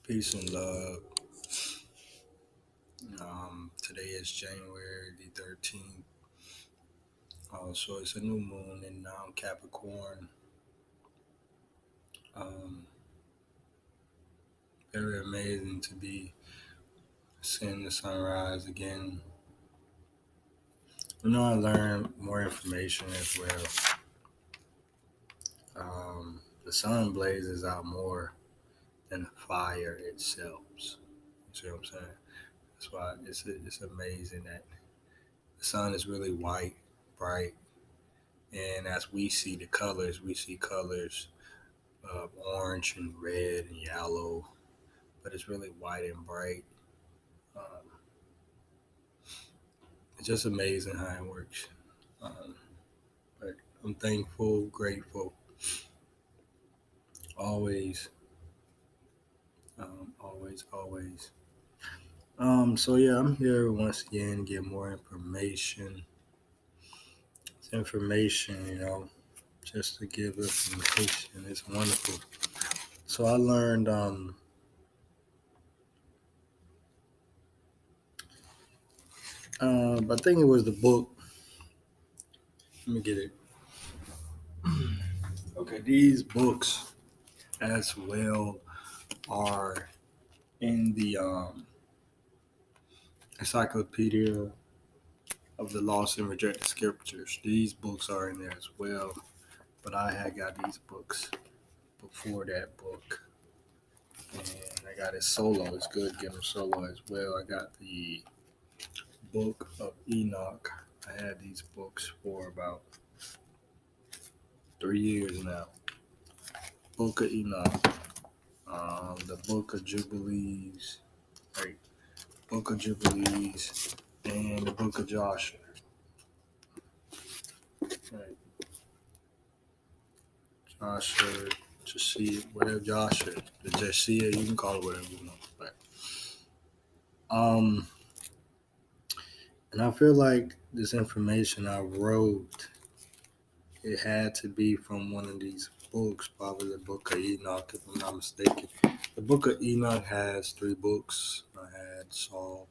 Peace and love. Today is January the 13th. So it's a new moon in Capricorn. Um, Very amazing to be seeing the sunrise again. I learned more information as well. The sun blazes out more than the fire itself. You see what I'm saying? That's why it's amazing that the sun is really white, bright, and as we see colors of orange and red and yellow, but it's really white and bright. Um, it's just amazing how it works. Um, but I'm thankful, grateful, always, always. So yeah, I'm here once again to get more information. It's information, just to give information. It's wonderful. So I learned, I think it was the book. Let me get it. Okay, these books as well are in the Encyclopedia of the Lost and Rejected Scriptures. These books are in there as well, but I had got these books before that book, and I got it solo. It's good getting them solo as well. I got the Book of Enoch. I had these books for about 3 years now. Book of Enoch, the Book of Jubilees, right? Book of Jubilees, and the Book of Joshua. Right. Joshua, Josiah, whatever Joshua, the Josiah, you can call it whatever you want. But um, and I feel like this information I wrote, it had to be from one of these books, probably the Book of Enoch, if I'm not mistaken. The Book of Enoch has 3 books. I had saw,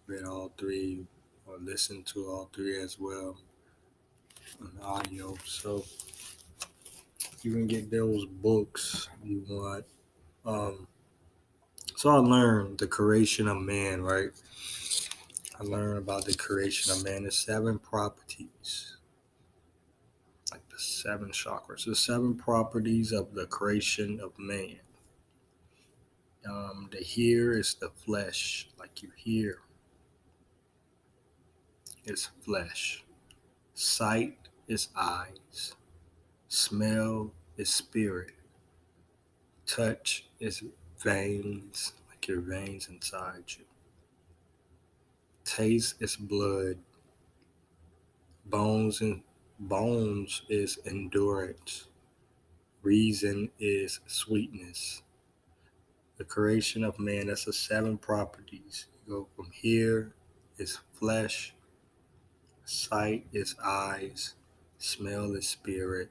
read all 3, or listened to all 3 as well on audio. So you can get those books you want. Um, so I learned the creation of man, right? I learned about the creation of man, the 7 properties, like the 7 chakras, the 7 properties of the creation of man. The hear is the flesh, like you hear, is flesh. Sight is eyes. Smell is spirit. Touch is veins, like your veins inside you. Taste is blood. Bones is endurance. Reason is sweetness. The creation of man, that's the 7 properties. You go from here is flesh, sight is eyes, smell is spirit,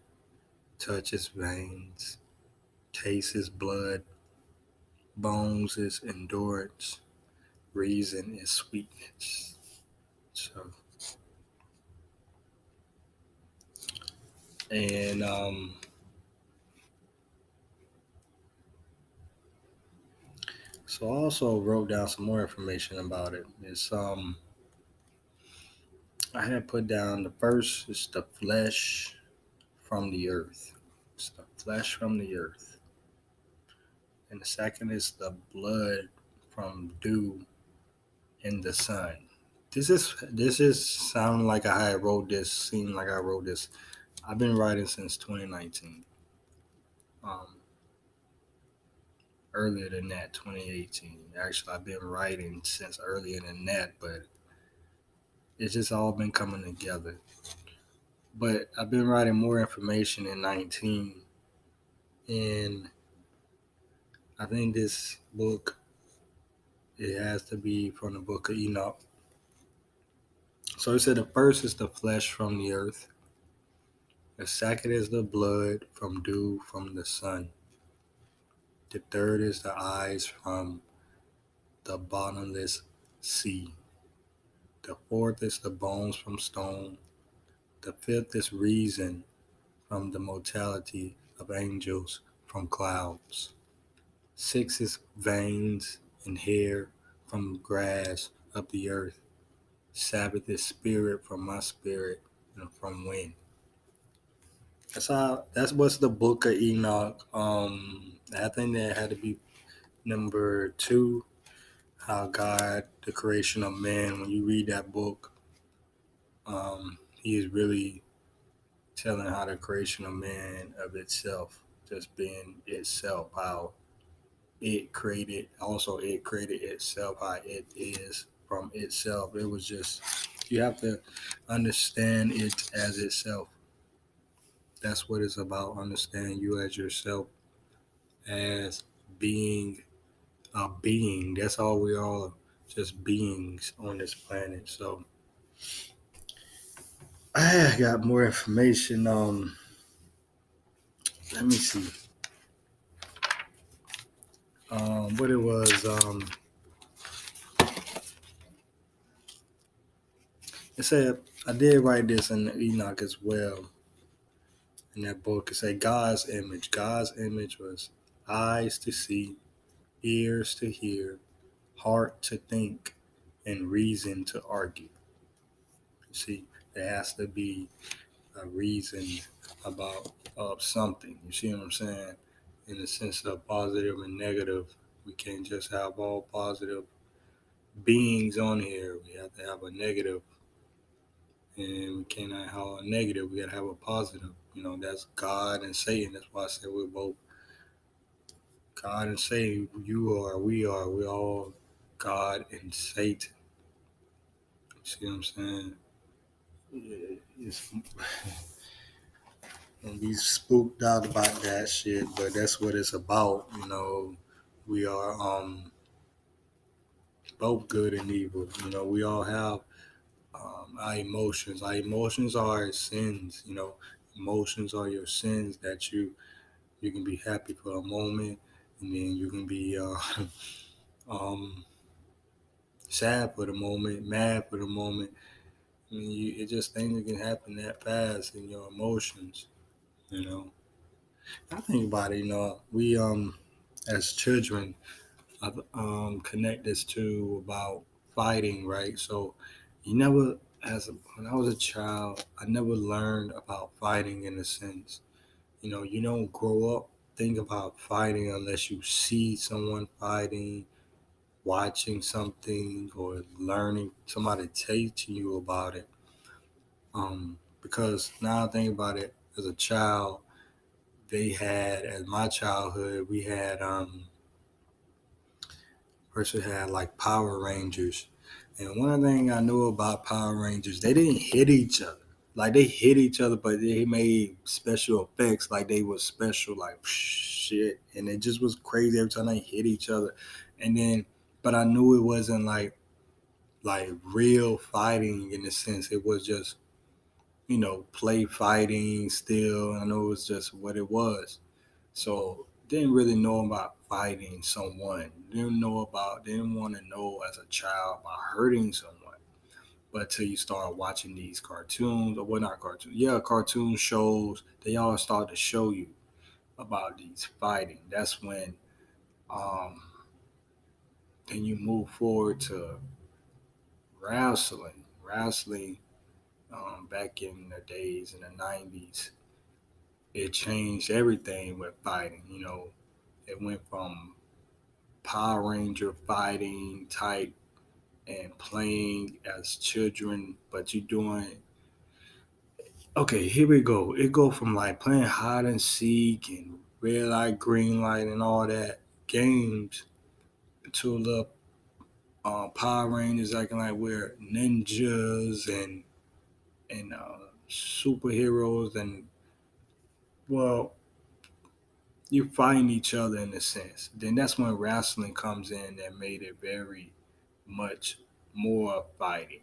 touch is veins, taste is blood, bones is endurance, reason is sweetness. So, and so I also wrote down some more information about it. I had put down the first is the flesh from the earth. It's the flesh from the earth. And the second is the blood from dew in the sun. This is sound like I wrote this, seemed like I wrote this. I've been writing since 2019. Um, Earlier than that, 2018. Actually, I've been writing since earlier than that, but it's just all been coming together. But I've been writing more information in 19, and I think this book, it has to be from the Book of Enoch. So it said the first is the flesh from the earth. The second is the blood from dew from the sun. The third is the eyes from the bottomless sea. The fourth is the bones from stone. The fifth is reason from the mortality of angels from clouds. Six is veins and hair from grass of the earth. Sabbath is spirit from my spirit and from wind. That's what's the book of Enoch. I think that had to be number two. How God, the creation of man. When you read that book, he is really telling how the creation of man of itself, just being itself, how it created itself, how it is from itself. It was just, you have to understand it as itself. That's what it's about. Understand you as yourself, as being a being. That's all we are, just beings on this planet. So I got more information. Let me see. What it was. It said I did write this in Enoch as well. In that book, it said God's image. God's image was eyes to see, ears to hear, heart to think, and reason to argue. You see, there has to be a reason about something. You see what I'm saying? In the sense of positive and negative, we can't just have all positive beings on here. We have to have a negative, and we cannot have a negative. We gotta have a positive. That's God and Satan. That's why I said we're both God and Satan. We all God and Satan. You see what I'm saying? It's, don't be spooked out about that shit, but that's what it's about. We are both good and evil. We all have our emotions. Our emotions are our sins. Emotions are your sins that you can be happy for a moment, and then you can be um, sad for the moment, mad for the moment. I mean, it just things that can happen that fast in your emotions. You know, I think about it. We as children, I connect this to about fighting, right? So you never, when I was a child, I never learned about fighting in a sense. You don't grow up think about fighting unless you see someone fighting, watching something, or learning somebody teaching you about it. Because now I think about it, as a child, as my childhood, we had person had like Power Rangers. And one thing I knew about Power Rangers, they didn't hit each other. Like they hit each other, but they made special effects like they was special, like shit. And it just was crazy every time they hit each other. And then, but I knew it wasn't like real fighting in a sense. It was just, play fighting still. I know it was just what it was. So didn't really know about fighting someone. Didn't want to know as a child about hurting someone. But till you start watching these cartoons, or well, not cartoons, yeah, cartoon shows, they all start to show you about these fighting. That's when um, then you move forward to wrestling. Wrestling back in the days in the 90s, it changed everything with fighting. It went from Power Ranger fighting type and playing as children, but you doing okay. Here we go. It go from like playing hide and seek and red light, green light, and all that games to the Power Rangers acting like we're ninjas and superheroes, and well, you fighting each other in a sense. Then that's when wrestling comes in and made it very much more fighting.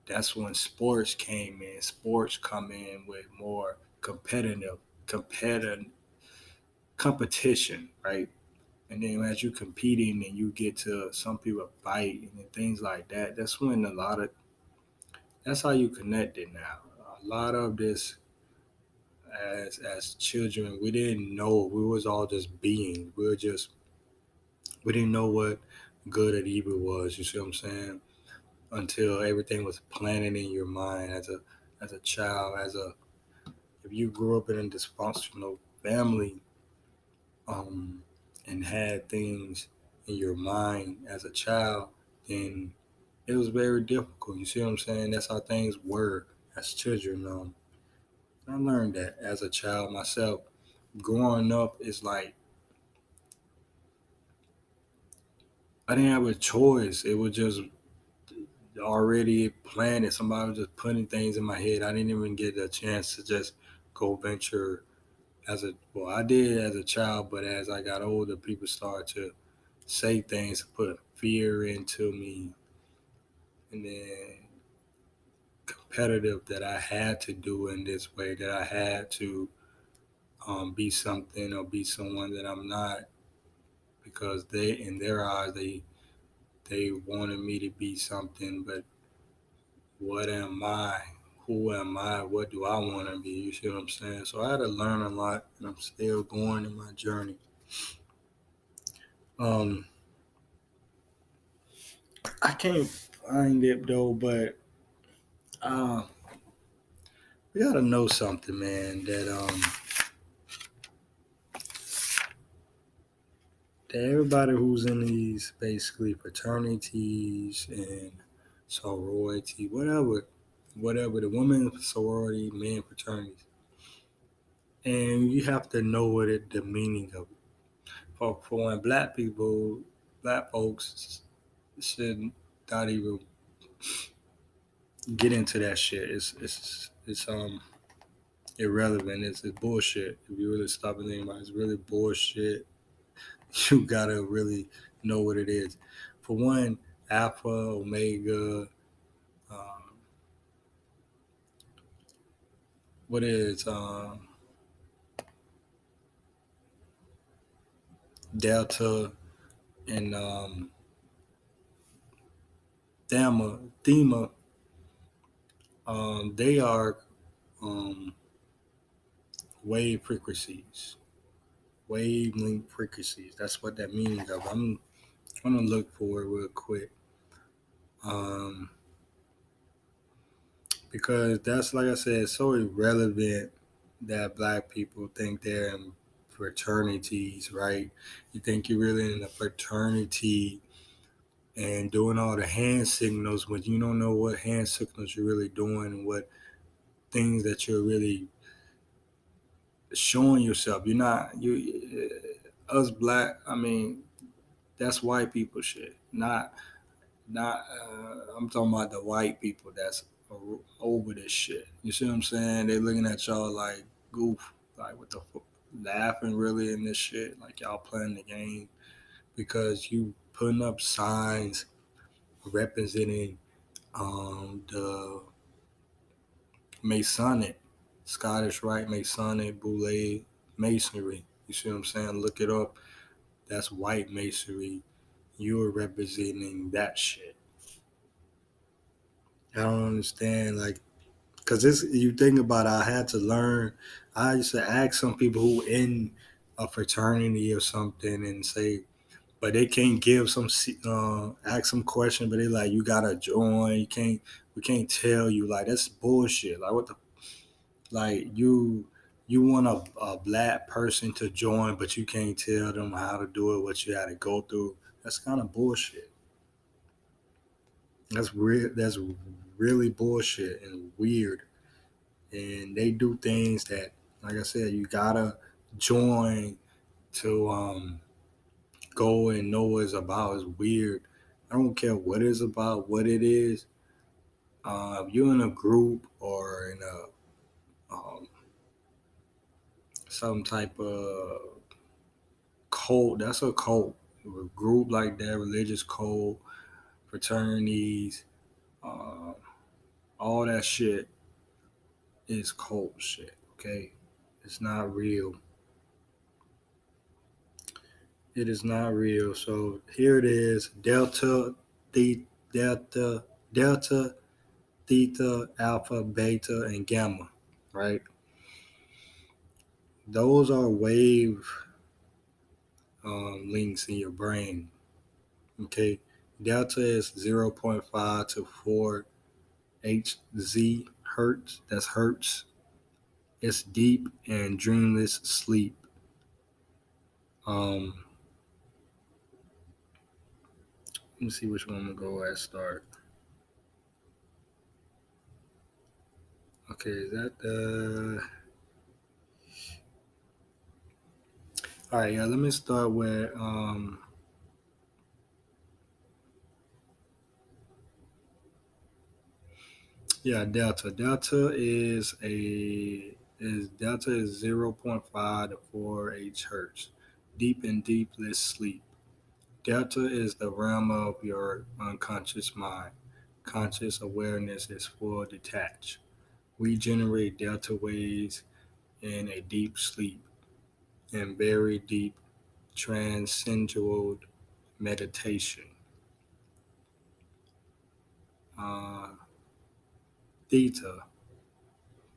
That's when sports came in. Sports come in with more competitive competition, right? And then as you competing and you get to some people fight and things like that, that's when a lot of that's how you connect it now. A lot of this as children, we didn't know. We was all just being. We didn't know what good and evil was. You see what I'm saying? Until everything was planted in your mind as a child. If you grew up in a dysfunctional family, um, and had things in your mind as a child, then it was very difficult. You see what I'm saying? That's how things were as children. I learned that as a child myself. Growing up is like I didn't have a choice. It was just already planted. Somebody was just putting things in my head. I didn't even get a chance to just go venture well, I did as a child, but as I got older, people started to say things, put fear into me, and then competitive that I had to do in this way, that I had to be something or be someone that I'm not, because in their eyes, they wanted me to be something, but what am I? Who am I? What do I want to be? You see what I'm saying? So I had to learn a lot, and I'm still going in my journey. Um, I can't find it though, but uh, we gotta know something, man. That everybody who's in these basically fraternities and sorority, whatever the women sorority, men fraternities, and you have to know the meaning of it. For when black folks should not even get into that shit. It's irrelevant. It's bullshit. If you really stop and think about it, it's really bullshit. You gotta really know what it is. For one, Alpha, Omega, um, what is Delta, and Thema, they are um, wave frequencies, wavelength frequencies. That's what that meaning of. I'm gonna look for it real quick, um, because that's like I said, so irrelevant that black people think they're in fraternities, right? You think you're really in a fraternity and doing all the hand signals when you don't know what hand signals you're really doing and what things that you're really showing yourself. You're not us black. I mean, that's white people shit. Not. I'm talking about the white people that's over this shit. You see what I'm saying? They looking at y'all like goof, like what the fuck, laughing really in this shit, like y'all playing the game because you putting up signs representing the Masonic, Scottish Rite Masonic Boule Masonry. You see what I'm saying? Look it up. That's white masonry. You're representing that shit. I don't understand, like, cause this you think about it, I had to learn. I used to ask some people who in a fraternity or something and say, but they can't give ask some question, but they like you gotta join. We can't tell you like that's bullshit. Like what the like you want a black person to join, but you can't tell them how to do it, what you had to go through. That's kind of bullshit. That's real. That's really bullshit and weird. And they do things that, like I said, you gotta join to go and know what it's about. It's weird. I don't care what it's about, what it is. If you're in a group or in some type of cult, that's a cult. A group like that, religious cult, fraternities, uh, all that shit is cult shit. Okay, it's not real. It is not real. So here it is: delta, delta, theta, alpha, beta, and gamma. Right? Those are wave links in your brain. Okay, delta is 0.5 to 4 Hz hertz. That's hertz. It's deep and dreamless sleep. Um, let me see which one I'm gonna go at start. Okay, is that the? All right, yeah. Let me start with yeah, delta. Delta is 0.5 to 4 H hertz. Deep and deepless sleep. Delta is the realm of your unconscious mind. Conscious awareness is full detached. We generate delta waves in a deep sleep and very deep transcendental meditation. Uh, Theta,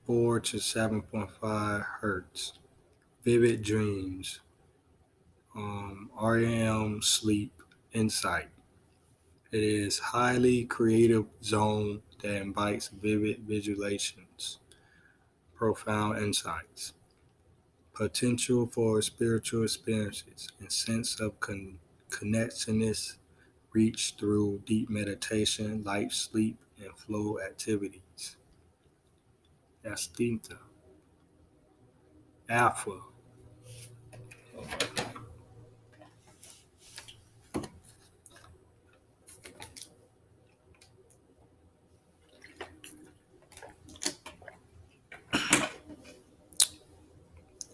4 to 7.5 hertz. Vivid dreams. REM sleep insight. It is highly creative zone that invites vivid visualizations, profound insights, potential for spiritual experiences, and sense of connectedness reached through deep meditation, light sleep, and flow activities. That's theta. Alpha.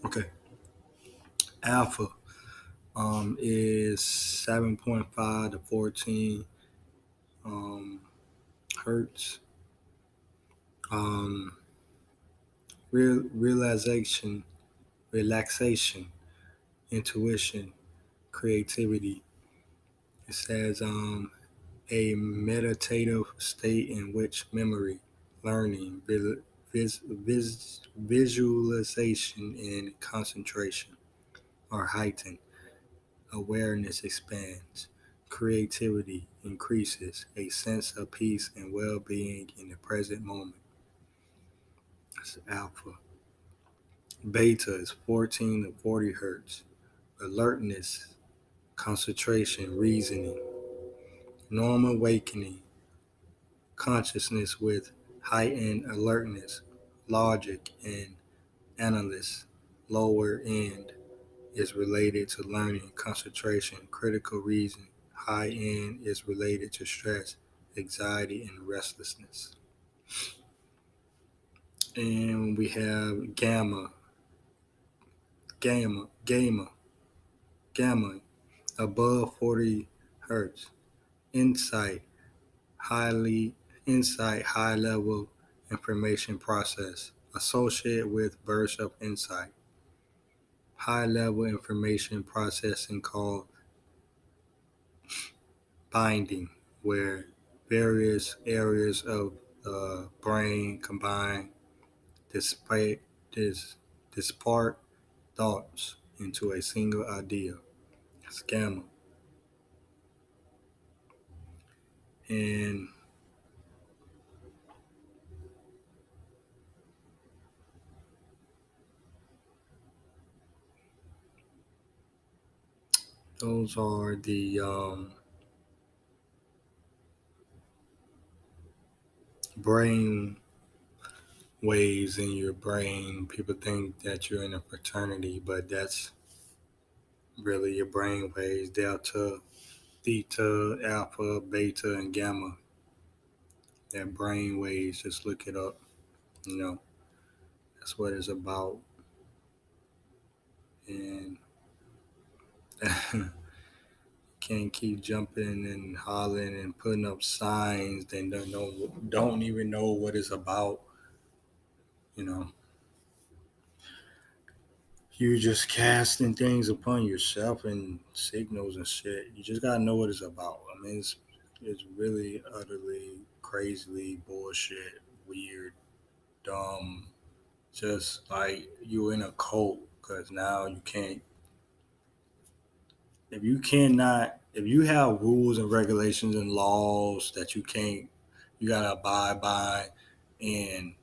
Okay. Alpha is 7.5 to 14 um, hertz. Um, realization, relaxation, intuition, creativity. It says a meditative state in which memory, learning, visualization, and concentration are heightened. Awareness expands. Creativity increases. A sense of peace and well being in the present moment. That's alpha. Beta is 14 to 40 hertz. Alertness, concentration, reasoning. Normal awakening, consciousness with heightened alertness, logic, and analysis. Lower end is related to learning, concentration, critical reasoning. High end is related to stress, anxiety, and restlessness. And we have gamma, gamma, above 40 hertz. Insight, highly high level information process associated with bursts of insight. High level information processing called binding, where various areas of the brain combine disparate, dis, disparate thoughts into a single idea. It's gamma. And those are the brain waves in your brain. People think that you're in a fraternity, but that's really your brain waves: delta, theta, alpha, beta, and gamma. That brain waves, just look it up. You know, that's what it's about. And can't keep jumping and hollering and putting up signs, then don't even know what it's about. You know, you just casting things upon yourself and signals and shit. You just gotta know what it's about. I mean, it's really utterly crazily bullshit, weird, dumb. Just like you in a cult because now you can't. If you cannot, if you have rules and regulations and laws that you can't, you gotta abide by, and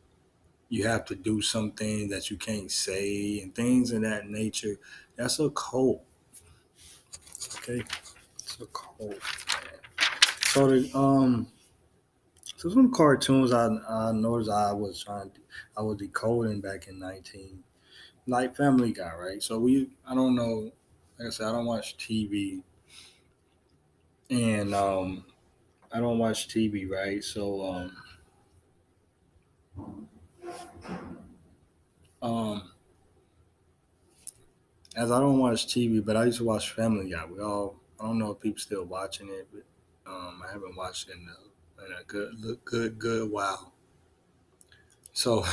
you have to do something that you can't say and things of that nature. That's a cult. Okay, it's a cult. Man. So so some cartoons I noticed I was decoding back in 19 like Family Guy, right? So I don't know, like I said, I don't watch TV, and I don't watch TV, right? So um as I don't watch TV, but I used to watch Family Guy. I don't know if people still watching it, but I haven't watched it in a good while. So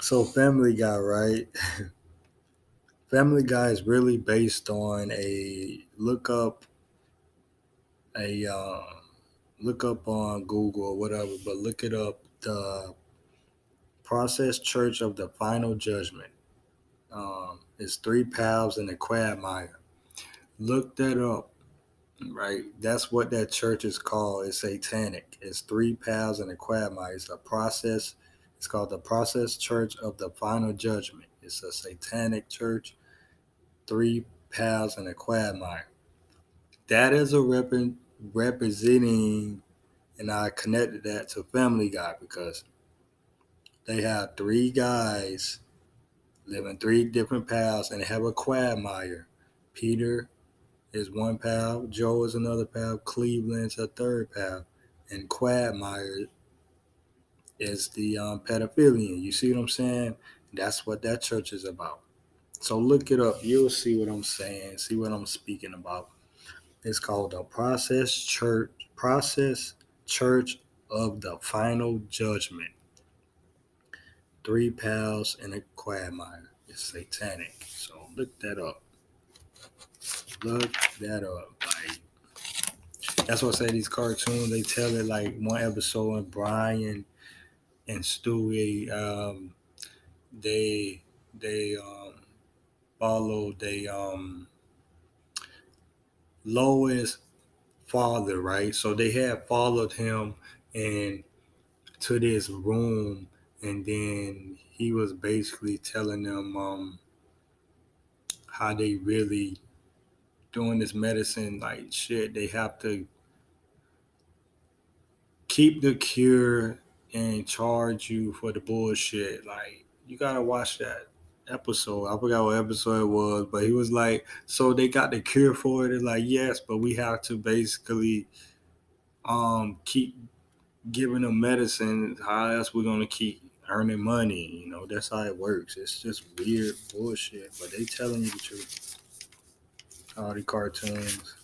so Family Guy, right? Family Guy is really based on a a look up on Google or whatever, but look it up, the Process Church of the Final Judgment. It's three pals and a quagmire. Look that up, right? That's what that church is called. It's satanic. It's three pals and a quagmire. It's a process. It's called the Process Church of the Final Judgment. It's a satanic church. Three pals and a quagmire. That is representing, and I connected that to Family Guy because they have three guys living three different pals and they have a quagmire. Peter is one pal, Joe is another pal, Cleveland's a third pal, and Quagmire is the pedophilian. You see what I'm saying? That's what that church is about. So look it up. You'll see what I'm saying. See what I'm speaking about. It's called the Process Church of the Final Judgment. Three pals and a quagmire. It's satanic. So look that up. Look that up. Like that's what I say. These cartoons they tell it like one episode. And Brian and Stewie, they they followed they Lois' father, right? So they had followed him and to this room, and then he was basically telling them how they really doing this medicine like shit. They have to keep the cure and charge you for the bullshit. Like you gotta watch that episode. I forgot what episode it was, but he was like, so they got the cure for it. It's like yes, but we have to basically keep giving them medicine. How else we're gonna keep earning money? You know, that's how it works. It's just weird bullshit, but they telling you the truth. All the cartoons.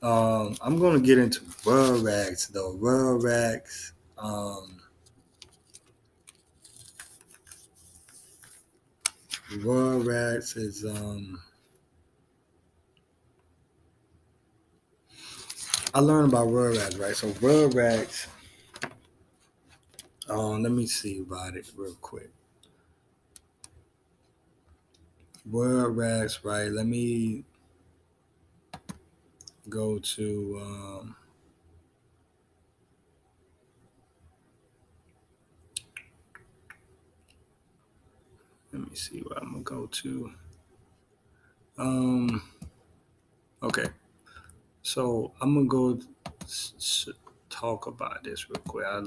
I'm gonna get into Rugrats though. Rugrats. Rugrats is I learned about Rugrats, right? So Rugrats, let me see about it real quick. Rugrats, right? Go to let me see what I'm gonna go to. Um okay. So I'm gonna go talk about this real quick. I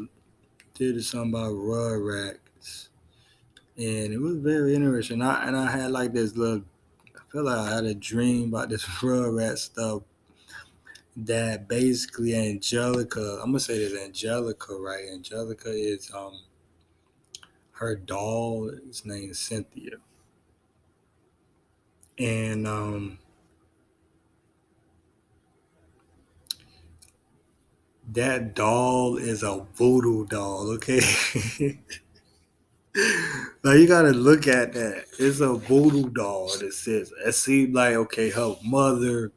did something about Rugrats and it was very interesting. I had like this little I feel like I had a dream about this Rugrats stuff that basically Angelica, I'm gonna say this Angelica, right? Angelica is her doll is named Cynthia. And that doll is a voodoo doll, okay? Like you gotta look at that. It's a voodoo doll that says it seemed like okay, her mother,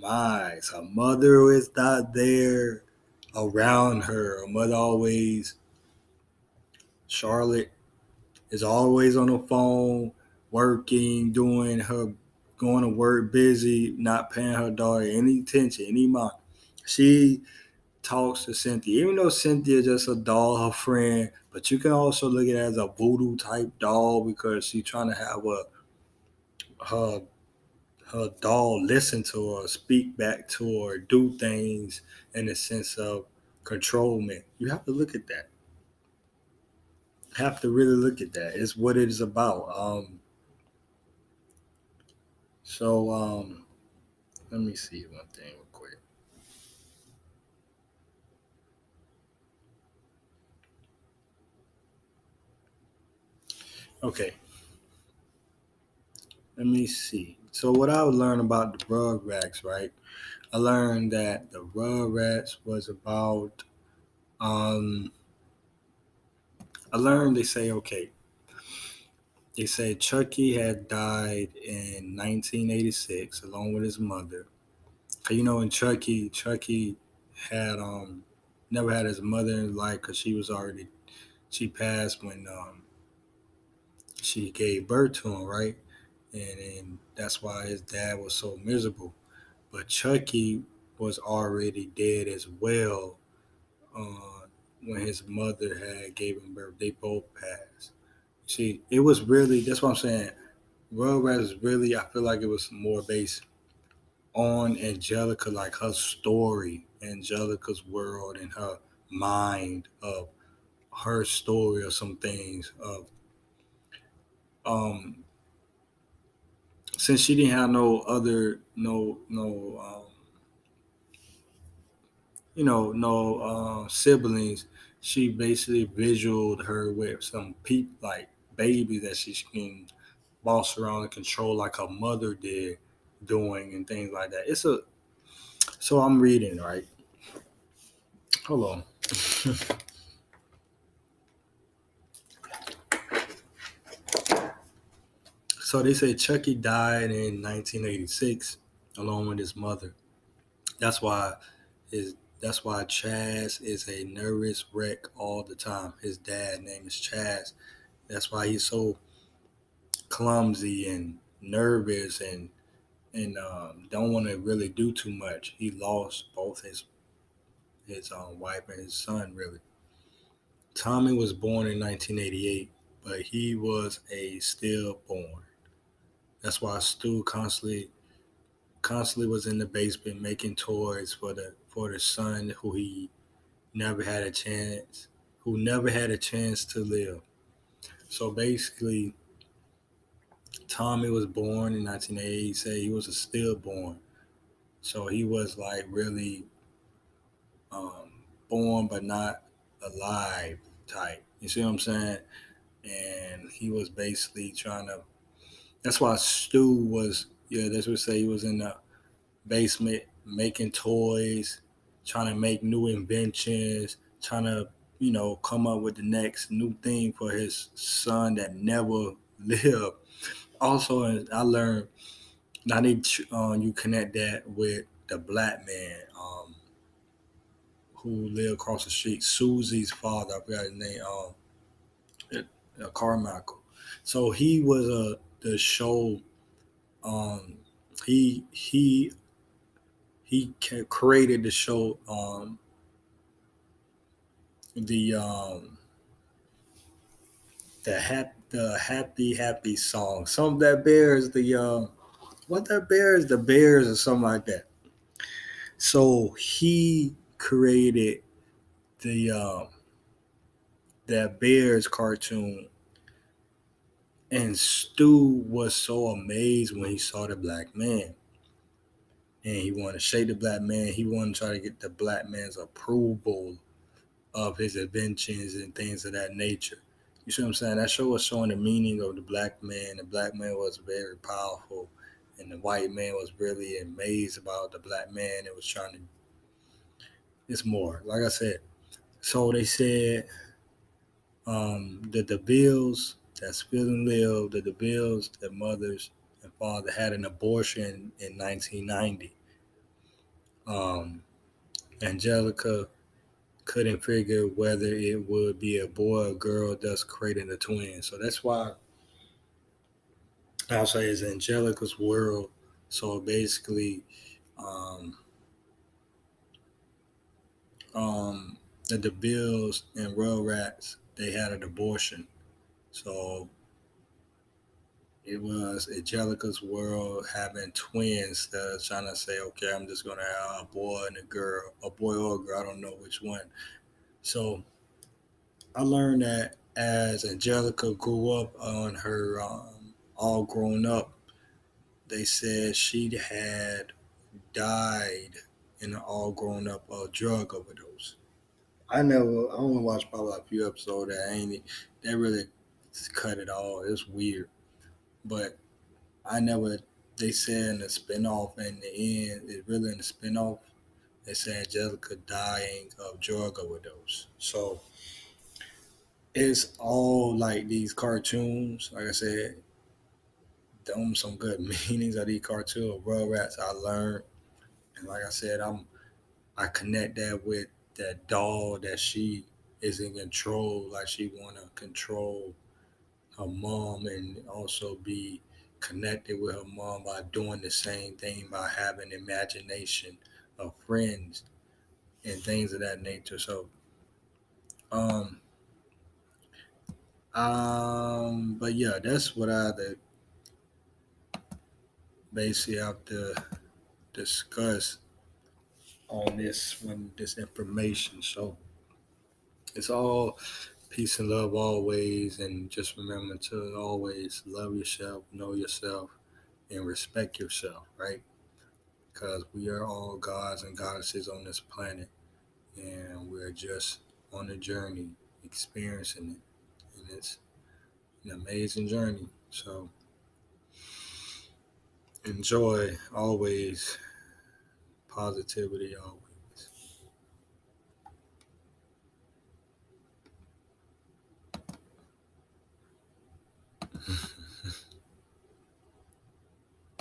her mother is not there around her. Her mother always, Charlotte is always on the phone, working, doing her, going to work, busy, not paying her daughter any attention, any mind. She talks to Cynthia, even though Cynthia is just a doll, her friend, but you can also look at it as a voodoo type doll because she's trying to have her her doll listen to her, speak back to her, do things in a sense of controlment. You have to look at that. Have to really look at that. It's what it is about. So let me see one thing real quick. Okay, let me see. So what I learned about the Rugrats, right? I learned that the Rugrats was about. Um, I learned they say okay. They say Chucky had died in 1986 along with his mother. 'Cause you know, in Chucky had never had his mother in life because she passed when she gave birth to him, right? And that's why his dad was so miserable. But Chucky was already dead as well uh, when his mother had gave him birth. They both passed. See, it was really that's what I'm saying. Rugrats is really I feel like it was more based on Angelica, like her story, Angelica's world, and her mind of her story of some things. Of um, since she didn't have no other, siblings, she basically visualed her with some like baby that she can boss around and control like her mother did, doing and things like that. So I'm reading right. Hold on. So they say Chucky died in 1986 along with his mother. That's why his that's why Chaz is a nervous wreck all the time. His dad name is Chaz. That's why he's so clumsy and nervous and don't want to really do too much. He lost both his wife and his son really. Tommy was born in 1988, but he was a stillborn. That's why Stu constantly was in the basement making toys for the son never had a chance who never had a chance to live. So basically, Tommy was born in 1980. He said he was a stillborn, so he was like really um, born but not alive type. You see what I'm saying? And he was basically trying to. That's why Stu was. Yeah, that's what say he was in the basement making toys, trying to make new inventions, trying to come up with the next new thing for his son that never lived. Also, I learned I need you connect that with the black man who lived across the street, Susie's father. I forgot his name. Carmichael. So he was the show. Um, he created the show. The happy song. Some that bears the what that bears the bears or something like that. So he created the that bears cartoon, and Stu was so amazed when he saw the black man, and he wanted to shake the black man. He wanted to try to get the black man's approval of his inventions and things of that nature. You see what I'm saying? That show was showing the meaning of the black man. The black man was very powerful, and the white man was really amazed about the black man. It was trying to. It's more like I said. So they said The DeVilles that still live, the DeVilles, their mothers and father had an abortion in 1990. Um, Angelica couldn't figure whether it would be a boy or girl, thus creating a twin. So that's why I'll say it's Angelica's world. So basically, um, um, the DeVilles and Rugrats, they had an abortion. So it was Angelica's world having twins that are trying to say, okay, I'm just gonna have a boy and a girl, a boy or a girl, I don't know which one. So I learned that as Angelica grew up on her all grown up, they said she had died in an all grown up drug overdose. I only watched probably a few episodes that ain't that really cut it all. It's weird. But I never they said in the spinoff in the end, it really in the spinoff, they said Angelica dying of drug overdose. So it's all like these cartoons. Like I said, them some good meanings of these cartoons. Rugrats I learned, and like I said, I connect that with that doll that she is in control. Like she wanna control her mom and also be connected with her mom by doing the same thing by having imagination of friends and things of that nature. So um but yeah, that's what I basically have to discuss on this information. So it's all peace and love always, and just remember to always love yourself, know yourself, and respect yourself, right? Because we are all gods and goddesses on this planet, and we're just on a journey, experiencing it, and it's an amazing journey. So enjoy always, positivity always.